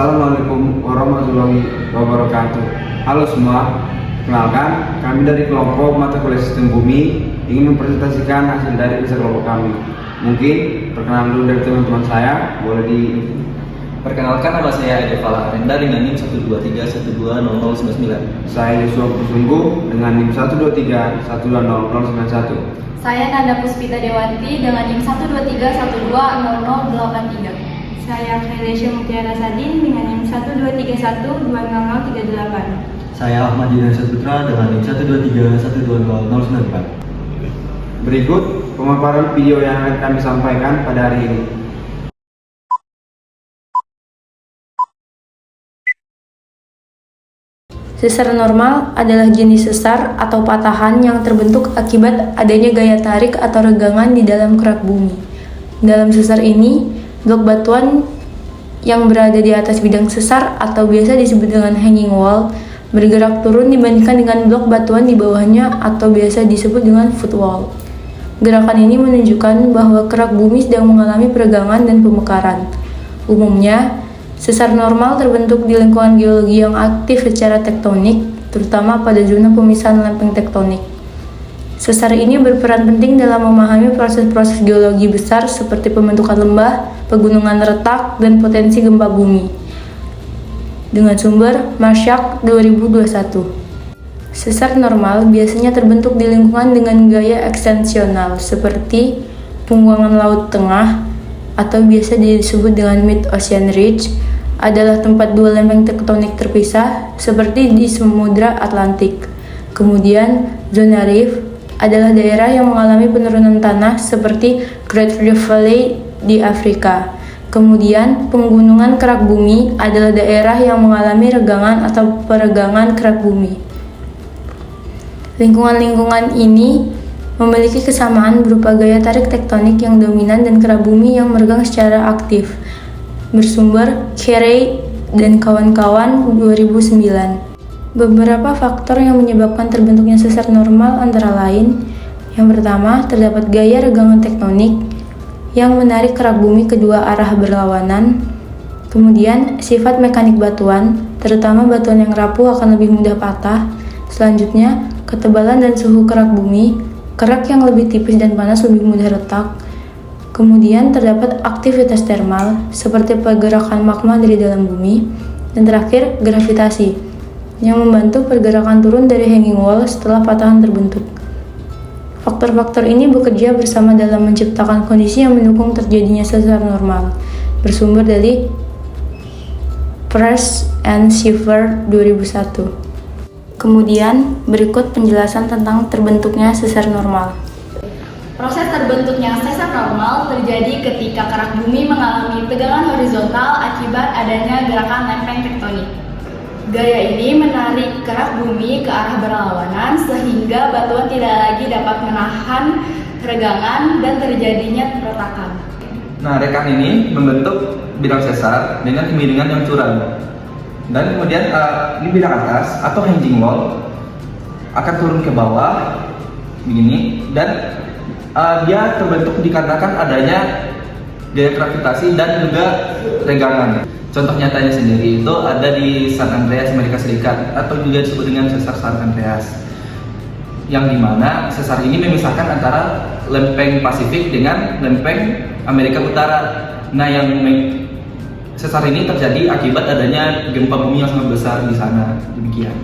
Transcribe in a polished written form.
Assalamualaikum warahmatullahi wabarakatuh. Halo semua, kenalkan kami dari kelompok mata kuliah sistem bumi ingin mempresentasikan hasil dari riset kelompok kami. Mungkin perkenalan dulu dari teman-teman saya, boleh di Perkenalkan, nama saya Edevala Arenda dengan NIM 123120099. Saya Yusuf Pusunggu dengan NIM 123120091. Saya Nanda Puspita Dewanti dengan NIM 123120083. Saya Kailasya Mutiara Sadin dengan NIM 123120038. Saya Ahmad Yudhana Saputra dengan NIM 123120094. Berikut pemaparan video yang akan kami sampaikan pada hari ini. Sesar normal adalah jenis sesar atau patahan yang terbentuk akibat adanya gaya tarik atau regangan di dalam kerak bumi. Dalam sesar ini, blok batuan yang berada di atas bidang sesar atau biasa disebut dengan hanging wall bergerak turun dibandingkan dengan blok batuan di bawahnya atau biasa disebut dengan footwall. Gerakan ini menunjukkan bahwa kerak bumi sedang mengalami peregangan dan pemekaran. Umumnya, sesar normal terbentuk di lingkungan geologi yang aktif secara tektonik, terutama pada zona pemisahan lempeng tektonik. Sesar ini berperan penting dalam memahami proses-proses geologi besar seperti pembentukan lembah, pegunungan retak, dan potensi gempa bumi. Dengan sumber Marshak 2021. Sesar normal biasanya terbentuk di lingkungan dengan gaya ekstensional seperti punggungan laut tengah atau biasa disebut dengan mid-ocean ridge, adalah tempat dua lempeng tektonik terpisah seperti di Samudra Atlantik. Kemudian, zona reef adalah daerah yang mengalami penurunan tanah seperti Great Rift Valley di Afrika. Kemudian, penggunungan kerak bumi adalah daerah yang mengalami regangan atau peregangan kerak bumi. Lingkungan-lingkungan ini memiliki kesamaan berupa gaya tarik tektonik yang dominan dan kerak bumi yang meregang secara aktif. Bersumber Carey dan kawan-kawan 2009. Beberapa faktor yang menyebabkan terbentuknya sesar normal antara lain: yang pertama, terdapat gaya regangan tektonik yang menarik kerak bumi kedua arah berlawanan. Kemudian, sifat mekanik batuan, terutama batuan yang rapuh akan lebih mudah patah. Selanjutnya, ketebalan dan suhu kerak bumi, kerak yang lebih tipis dan panas lebih mudah retak. Kemudian terdapat aktivitas termal seperti pergerakan magma dari dalam bumi. Dan terakhir, gravitasi yang membantu pergerakan turun dari hanging wall setelah patahan terbentuk. Faktor-faktor ini bekerja bersama dalam menciptakan kondisi yang mendukung terjadinya sesar normal. Bersumber dari Price and Shiver 2001. Kemudian, berikut penjelasan tentang terbentuknya sesar normal. Proses terbentuknya sesar normal terjadi ketika kerak bumi mengalami tegangan horizontal akibat adanya gerakan lempeng tektonik. Gaya ini menarik kerak bumi ke arah berlawanan sehingga batuan tidak lagi dapat menahan regangan dan terjadinya retakan. Nah, rekan ini membentuk bidang sesar dengan kemiringan yang curam. Dan kemudian di bidang atas atau hanging wall akan turun ke bawah begini, dan dia terbentuk dikarenakan adanya gaya gravitasi dan juga regangan. Contoh nyatanya sendiri itu ada di San Andreas, Amerika Serikat, atau juga disebut dengan sesar San Andreas, yang dimana sesar ini memisahkan antara lempeng Pasifik dengan lempeng Amerika Utara. Nah, yang sesar ini terjadi akibat adanya gempa bumi yang sangat besar di sana. Demikian.